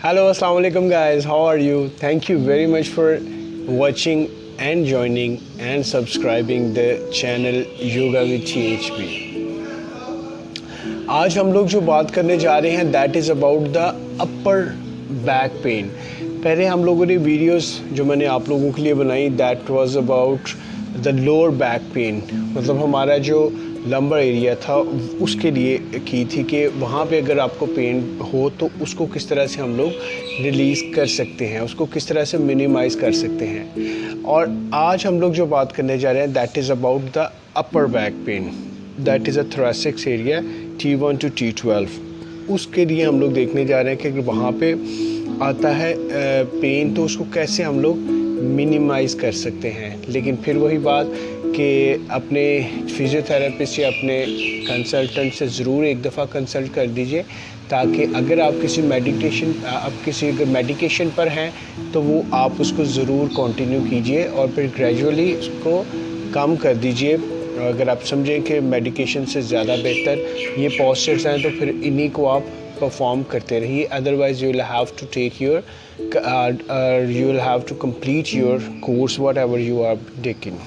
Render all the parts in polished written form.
Hello, assalamu alaikum guys. How are you? Thank you very much for watching and joining and subscribing the channel Yoga with THP. आज हम लोग जो बात करने जा रहे हैं that is about the upper back pain. पहले हम लोगों ने वीडियोस जो मैंने आप लोगों के लिए बनाई that was about the lower back pain. मतलब हमारा जो लंबर एरिया था उसके लिए की थी कि वहाँ पे अगर आपको पेन हो तो उसको किस तरह से हम लोग रिलीज़ कर सकते हैं, उसको किस तरह से मिनिमाइज़ कर सकते हैं। और आज हम लोग जो बात करने जा रहे हैं that is about the upper back pain, that is a thoracic area T1 to T12। उसके लिए हम लोग देखने जा रहे हैं कि अगर वहाँ पे आता है पेन तो उसको कैसे हम लोग मिनिमाइज़ कर सकते हैं। लेकिन फिर वही बात कि अपने फिज़ियोथेरेपिस्ट या अपने कंसल्टेंट से ज़रूर एक दफ़ा कंसल्ट कर दीजिए, ताकि अगर आप किसी अगर मेडिकेशन पर हैं तो वो आप उसको ज़रूर कंटिन्यू कीजिए और फिर ग्रेजुअली उसको कम कर दीजिए। अगर आप समझें कि मेडिकेशन से ज़्यादा बेहतर ये पॉस्चर्स हैं तो फिर इन्हीं को आप परफॉर्म करते रहिए। Otherwise you will have to complete your course whatever you are taking.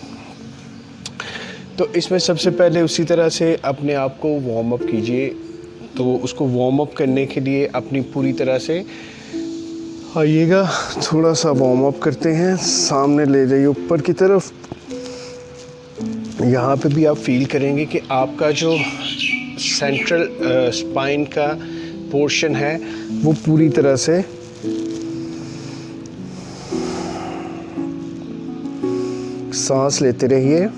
तो इसमें सबसे पहले उसी तरह से अपने आप को वार्म अप कीजिए। तो उसको वार्म अप करने के लिए अपनी पूरी तरह से आइएगा, थोड़ा सा वार्म अप करते हैं, सामने ले जाइए ऊपर की तरफ। यहाँ पे भी आप फील करेंगे कि आपका जो सेंट्रल स्पाइन का पोर्शन है वो पूरी तरह से सांस लेते रहिए।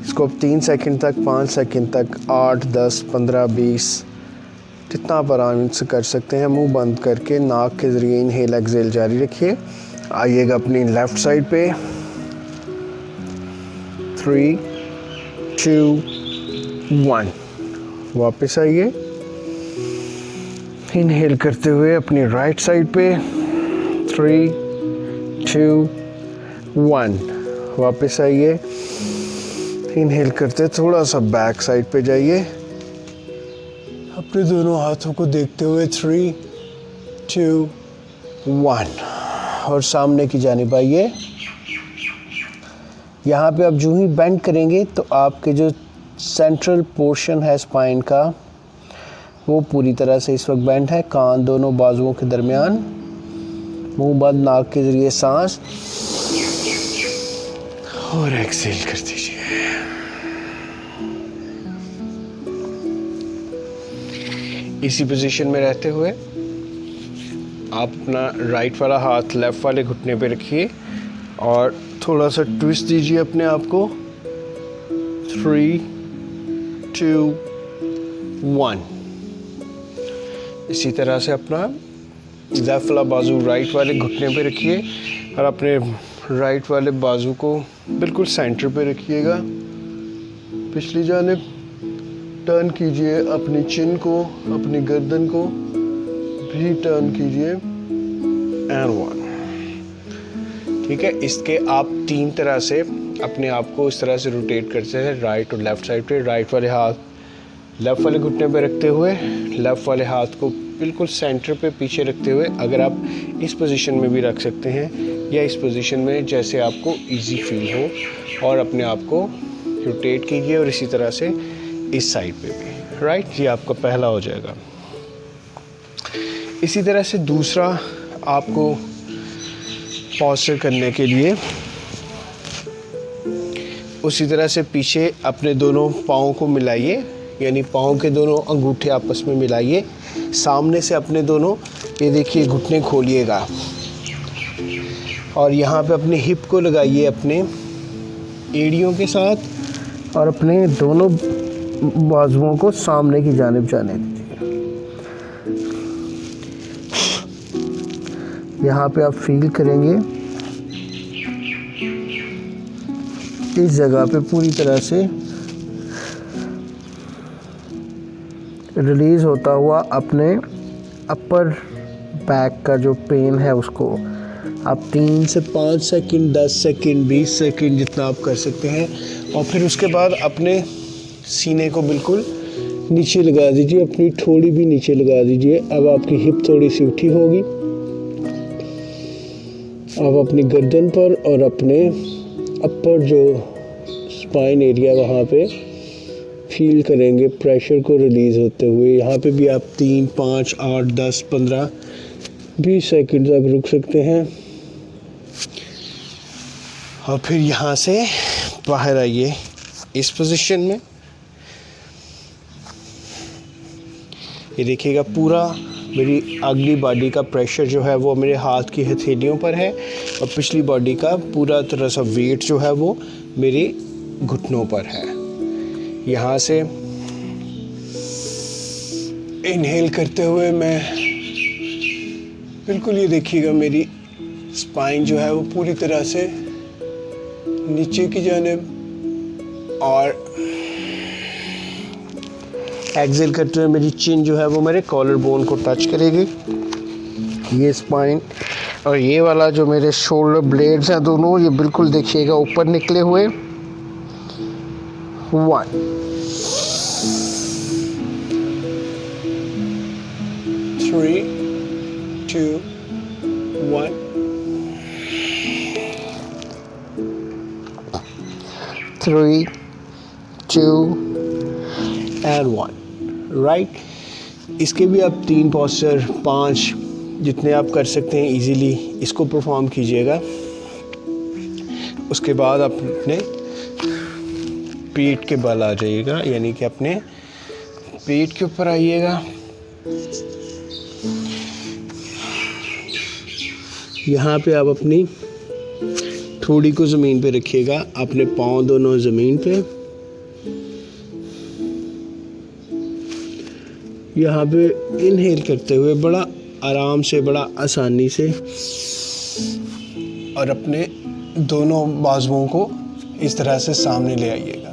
इसको आप 3 सेकंड तक, 5 सेकंड तक, 8, 10, 15, 20 जितना आप आराम से कर सकते हैं मुंह बंद करके नाक के ज़रिए इनहेल एक्सहेल जारी रखिए। आइएगा अपनी लेफ़्ट साइड पे। 3, 2, 1 वापस आइए। इनहेल करते हुए अपनी राइट साइड पे। 3, 2, 1 वापस आइए। इनहेल करते थोड़ा सा बैक साइड पे जाइए, अपने दोनों हाथों को देखते हुए। 3, 2, 1 और सामने की जानिब आइए। यहाँ पे आप जो ही बेंड करेंगे तो आपके जो सेंट्रल पोर्शन है स्पाइन का वो पूरी तरह से इस वक्त बेंड है। कान दोनों बाजुओं के दरमियान, मुंह बंद, नाक के ज़रिए सांस और एक्सहेल कर दीजिए। इसी पोजीशन में रहते हुए आप अपना राइट वाला हाथ लेफ़्ट वाले घुटने पे रखिए और थोड़ा सा ट्विस्ट दीजिए अपने आप को। 3, 2, 1 इसी तरह से अपना लेफ़्ट वाला बाजू राइट वाले घुटने पे रखिए और अपने राइट वाले बाजू को बिल्कुल सेंटर पे रखिएगा। पिछली जानिब टर्न कीजिए, अपनी चिन को, अपनी गर्दन को भी टर्न कीजिए। एंड 1। ठीक है, इसके आप 3 तरह से अपने आप को इस तरह से रोटेट करते हैं राइट और लेफ़्ट साइड पे। राइट वाले हाथ लेफ़्ट वाले घुटने पे रखते हुए, लेफ़्ट वाले हाथ को बिल्कुल सेंटर पे पीछे रखते हुए। अगर आप इस पोजीशन में भी रख सकते हैं या इस पोजीशन में जैसे आपको इजी फील हो, और अपने आप को रोटेट कीजिए और इसी तरह से इस साइड पे भी। राइट, ये आपका पहला हो जाएगा। इसी तरह से दूसरा आपको पॉस्चर करने के लिए उसी तरह से पीछे अपने दोनों पाँव को मिलाइए, यानी पाँव के दोनों अंगूठे आपस में मिलाइए। सामने से अपने दोनों ये देखिए घुटने खोलिएगा और यहाँ पे अपने हिप को लगाइए अपने एड़ियों के साथ और अपने दोनों बाजुओं को सामने की जानिब जाने दीजिए। यहाँ पे आप फील करेंगे इस जगह पे पूरी तरह से रिलीज़ होता हुआ अपने अपर बैक का जो पेन है उसको आप 3 से 5 सेकंड, 10 सेकंड, 20 सेकंड जितना आप कर सकते हैं। और फिर उसके बाद अपने सीने को बिल्कुल नीचे लगा दीजिए, अपनी थोड़ी भी नीचे लगा दीजिए। अब आपकी हिप थोड़ी सी उठी होगी। अब अपनी गर्दन पर और अपने अपर जो स्पाइन एरिया वहाँ पे फील करेंगे प्रेशर को रिलीज़ होते हुए। यहाँ पे भी आप 3, 5, 8, 10, 15, 20 सेकंड तक रुक सकते हैं। और फिर यहाँ से बाहर आइए इस पोजीशन में। ये देखिएगा पूरा मेरी अगली बॉडी का प्रेशर जो है वो मेरे हाथ की हथेलियों पर है और पिछली बॉडी का पूरा तरह सा वेट जो है वो मेरे घुटनों पर है। यहाँ से इनहेल करते हुए मैं बिल्कुल, ये देखिएगा मेरी स्पाइन जो है वो पूरी तरह से नीचे की जानिब, और एक्सेल करते हुए मेरी चिन जो है वो मेरे कॉलर बोन को टच करेगी। ये स्पाइन और ये वाला जो मेरे शोल्डर ब्लेड्स हैं दोनों, ये बिल्कुल देखिएगा ऊपर निकले हुए। 1, 3, 2, 1, 3, 2 and 1, राइट। इसके भी आप 3 पोस्चर, 5 जितने आप कर सकते हैं इजीली इसको परफॉर्म कीजिएगा। उसके बाद आप अपने पेट के बल आ जाइएगा, यानी कि अपने पेट के ऊपर आइएगा। यहाँ पे आप अपनी ठोड़ी को ज़मीन पे रखिएगा, अपने पाँव दोनों ज़मीन पे। यहाँ पे इनहेल करते हुए बड़ा आराम से, बड़ा आसानी से, और अपने दोनों बाजुओं को इस तरह से सामने ले आइएगा।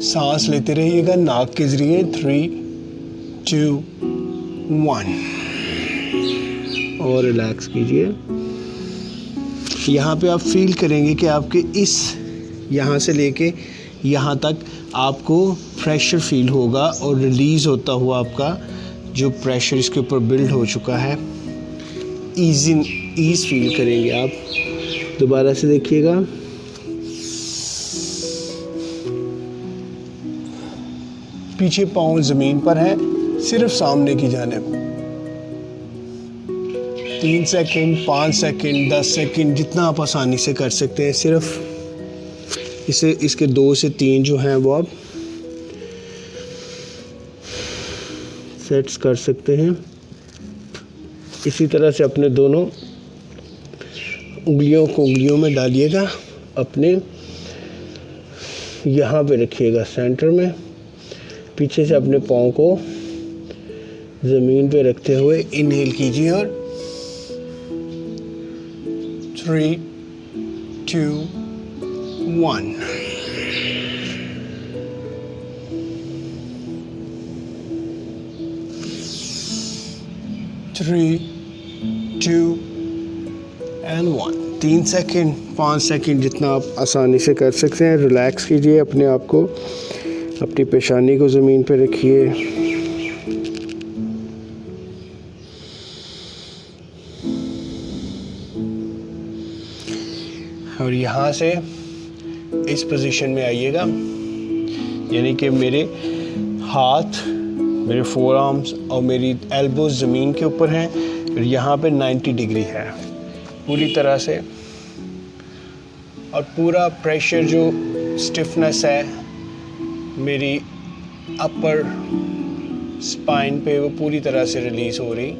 सांस लेते रहिएगा नाक के ज़रिए। 3, 2, 1 और रिलैक्स कीजिए। यहाँ पे आप फील करेंगे कि आपके इस यहाँ से लेके यहाँ तक आपको प्रेशर फील होगा और रिलीज़ होता हुआ आपका जो प्रेशर इसके ऊपर बिल्ड हो चुका है, ईज़ फील करेंगे आप। दोबारा से देखिएगा। पीछे पाँव ज़मीन पर है, सिर्फ सामने की जानिब। 3 सेकंड, 5 सेकंड, 10 सेकंड, जितना आप आसानी से कर सकते हैं। सिर्फ इसे, इसके 2 से 3 जो हैं वो आप सेट्स कर सकते हैं। इसी तरह से अपने दोनों उंगलियों को उंगलियों में डालिएगा, अपने यहाँ पे रखिएगा सेंटर में। पीछे से अपने पाँव को ज़मीन पे रखते हुए इनहेल कीजिए और 3, 2, 1। Three, 2 and 1। 3 सेकेंड, 5 सेकेंड, जितना आप आसानी से कर सकते हैं। रिलैक्स कीजिए अपने आप को, अपनी पेशानी को ज़मीन पे रखिए। और यहाँ से इस पोजीशन में आइएगा, यानी कि मेरे हाथ, मेरे फोर आर्म्स और मेरी एल्बोज ज़मीन के ऊपर हैं और यहाँ पे 90 डिग्री है पूरी तरह से। और पूरा प्रेशर, जो स्टिफनेस है मेरी अपर स्पाइन पे, वो पूरी तरह से रिलीज़ हो रही।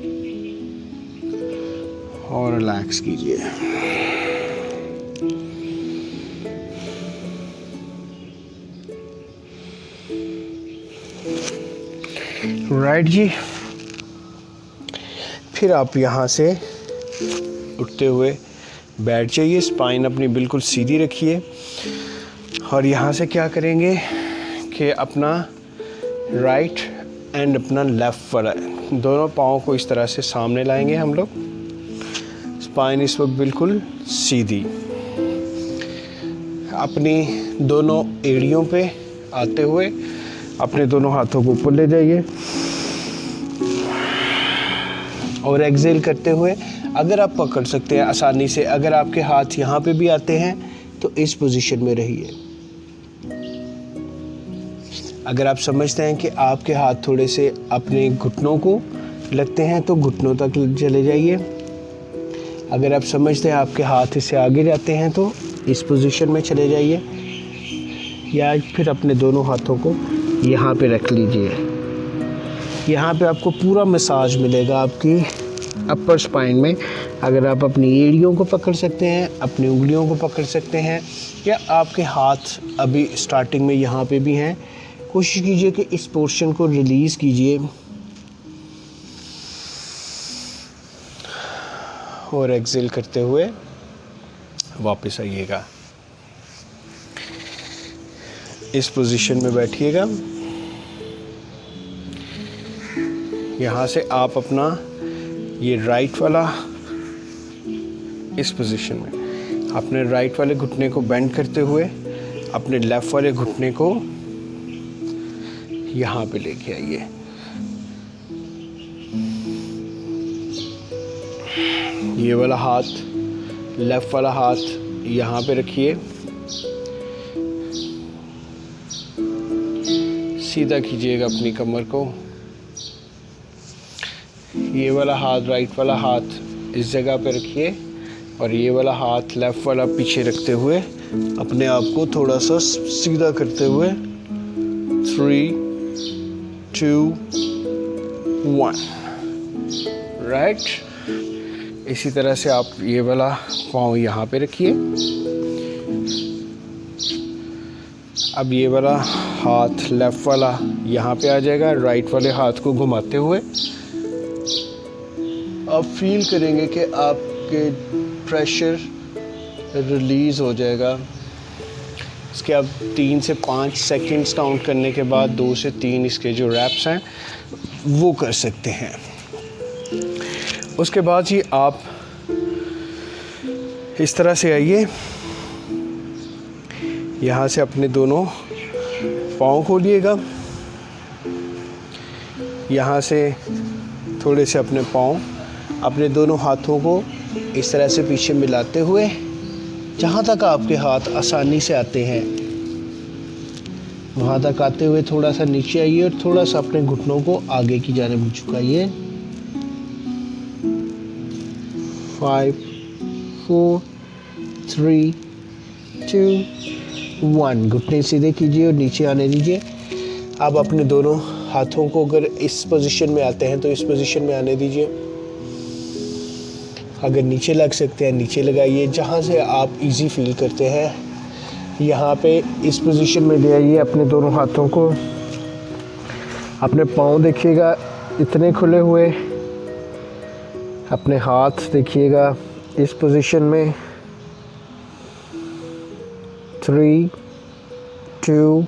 और रिलैक्स कीजिए। राइट जी। फिर आप यहाँ से उठते हुए बैठ जाइए, स्पाइन अपनी बिल्कुल सीधी रखिए। और यहाँ से क्या करेंगे कि अपना राइट एंड अपना लेफ़्ट वाला दोनों पाँव को इस तरह से सामने लाएंगे हम लोग। स्पाइन इस वक्त बिल्कुल सीधी। अपनी दोनों एड़ियों पे आते हुए अपने दोनों हाथों को ऊपर ले जाइए और एक्सेल करते हुए अगर आप पकड़ सकते हैं आसानी से, अगर आपके हाथ यहाँ पे भी आते हैं तो इस पोजीशन में रहिए। अगर आप समझते हैं कि आपके हाथ थोड़े से अपने घुटनों को लगते हैं तो घुटनों तक चले जाइए। अगर आप समझते हैं आपके हाथ इससे आगे जाते हैं तो इस पोजीशन में चले जाइए, या फिर अपने दोनों हाथों को यहाँ पे रख लीजिए। यहाँ पे आपको पूरा मसाज मिलेगा आपकी अपर स्पाइन में। अगर आप अपनी एड़ियों को पकड़ सकते हैं, अपनी उंगलियों को पकड़ सकते हैं, या आपके हाथ अभी स्टार्टिंग में यहाँ पे भी हैं, कोशिश कीजिए कि इस पोर्शन को रिलीज़ कीजिए और एक्सेल करते हुए वापस आइएगा। इस पोजीशन में बैठिएगा। यहाँ से आप अपना ये राइट वाला इस पोजीशन में अपने राइट वाले घुटने को बेंड करते हुए अपने लेफ़्ट वाले घुटने को यहाँ पे लेके आइए। ये वाला हाथ, लेफ़्ट वाला हाथ यहाँ पे रखिए, सीधा कीजिएगा अपनी कमर को। ये वाला हाथ, राइट वाला हाथ इस जगह पे रखिए और ये वाला हाथ लेफ़्ट वाला पीछे रखते हुए अपने आप को थोड़ा सा सीधा करते हुए 3, 2, 1 राइट। इसी तरह से आप ये वाला पाँव यहाँ पे रखिए। अब ये वाला हाथ लेफ़्ट वाला यहाँ पे आ जाएगा। राइट वाले हाथ को घुमाते हुए आप फील करेंगे कि आपके प्रेशर रिलीज़ हो जाएगा। इसके अब 3 से 5 सेकंड्स काउंट करने के बाद 2 से 3 इसके जो रैप्स हैं वो कर सकते हैं। उसके बाद ही आप इस तरह से आइए, यहाँ से अपने दोनों पाँव खोलिएगा। यहाँ से थोड़े से अपने पाँव अपने दोनों हाथों को इस तरह से पीछे मिलाते हुए जहाँ तक आपके हाथ आसानी से आते हैं वहाँ तक आते हुए थोड़ा सा नीचे आइए और थोड़ा सा अपने घुटनों को आगे की जानिब झुकाइए। 5, 4, 3, 2, 1 घुटने सीधे कीजिए और नीचे आने दीजिए। अब अपने दोनों हाथों को अगर इस पोजीशन में आते हैं तो इस पोजीशन में आने दीजिए। अगर नीचे लग सकते हैं नीचे लगाइए, जहाँ से आप इजी फील करते हैं। यहाँ पे इस पोजीशन में ले आइए अपने दोनों हाथों को। अपने पाँव देखिएगा इतने खुले हुए, अपने हाथ देखिएगा इस पोजीशन में। 3, 2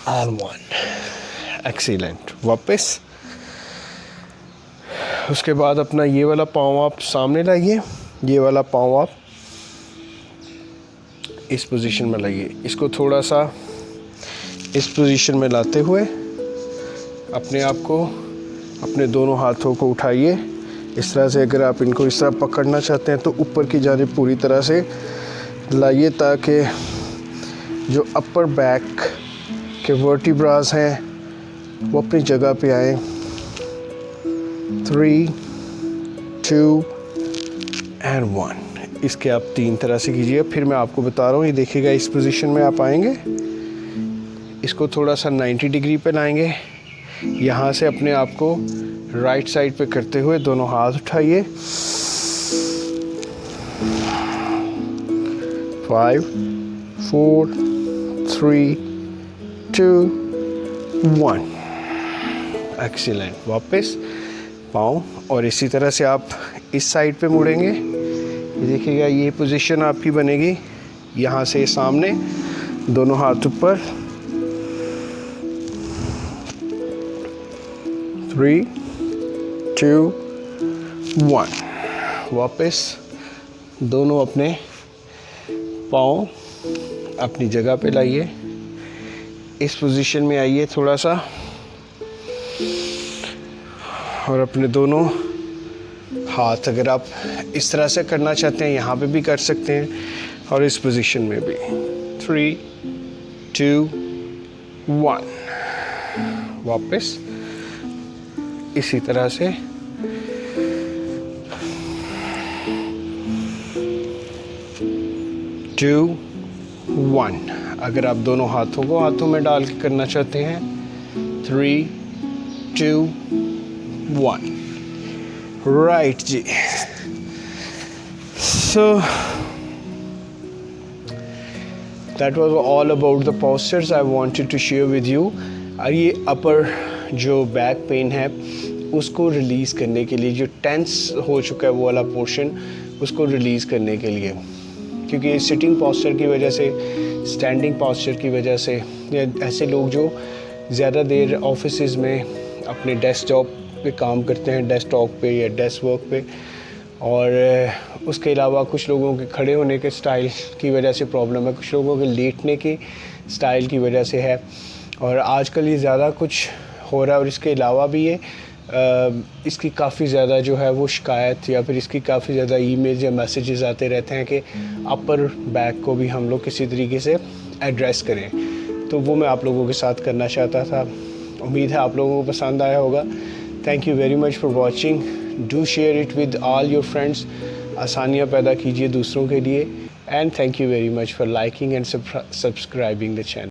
and 1 एक्सीलेंट। वापस उसके बाद अपना ये वाला पाँव आप सामने लाइए, ये वाला पाँव आप इस पोजीशन में लाइए। इसको थोड़ा सा इस पोजीशन में लाते हुए अपने आप को अपने दोनों हाथों को उठाइए इस तरह से। अगर आप इनको इस तरह पकड़ना चाहते हैं तो ऊपर की जानिब पूरी तरह से लाइए ताकि जो अपर बैक के वर्टिब्रास हैं वो अपनी जगह पे आए। 3, 2 and 1 इसके आप 3 तरह से कीजिए। फिर मैं आपको बता रहा हूँ, ये देखिएगा इस पोजीशन में आप आएंगे, इसको थोड़ा सा 90 डिग्री पे लाएंगे। यहाँ से अपने आप को राइट साइड पे करते हुए दोनों हाथ उठाइए। 5, 4, 3, 2, 1 एक्सीलेंट। वापस पाँव और इसी तरह से आप इस साइड पे मुड़ेंगे। ये देखिएगा ये पोजीशन आपकी बनेगी। यहाँ से सामने दोनों हाथ ऊपर। 3, 2, 1 वापस दोनों अपने पाँव अपनी जगह पे लाइए। इस पोजीशन में आइए थोड़ा सा, और अपने दोनों हाथ अगर आप इस तरह से करना चाहते हैं यहाँ पे भी कर सकते हैं, और इस पोजीशन में भी। 3, 2, 1, वापस इसी तरह से। 2, 1, अगर आप दोनों हाथों को हाथों में डाल के करना चाहते हैं। 3, 2, 1, right ji. So that was all about the postures I wanted to share with you। और ये अपर जो बैक पेन है उसको रिलीज़ करने के लिए, जो टेंस हो चुका है वो वाला पोर्शन, उसको रिलीज़ करने के लिए, क्योंकि सिटिंग पोस्चर की वजह से, स्टैंडिंग पोस्चर की वजह से, या ऐसे लोग जो ज़्यादा देर ऑफिस में अपने डेस्कटॉप पे काम करते हैं, डेस्कटॉप पे या डेस्क वर्क पे, और उसके अलावा कुछ लोगों के खड़े होने के स्टाइल की वजह से प्रॉब्लम है, कुछ लोगों के लेटने के स्टाइल की वजह से है, और आजकल ये ज़्यादा कुछ हो रहा है। और इसके अलावा भी ये इसकी काफ़ी ज़्यादा जो है वो शिकायत, या फिर इसकी काफ़ी ज़्यादा ईमेल्स या मैसेजेस आते रहते हैं कि अपर बैक को भी हम लोग किसी तरीके से एड्रेस करें, तो वो मैं आप लोगों के साथ करना चाहता था। उम्मीद है आप लोगों को पसंद आया होगा। Thank you very much for watching. Do share it with all your friends. आसानियाँ पैदा कीजिए दूसरों के लिए। And thank you very much for liking and subscribing the channel.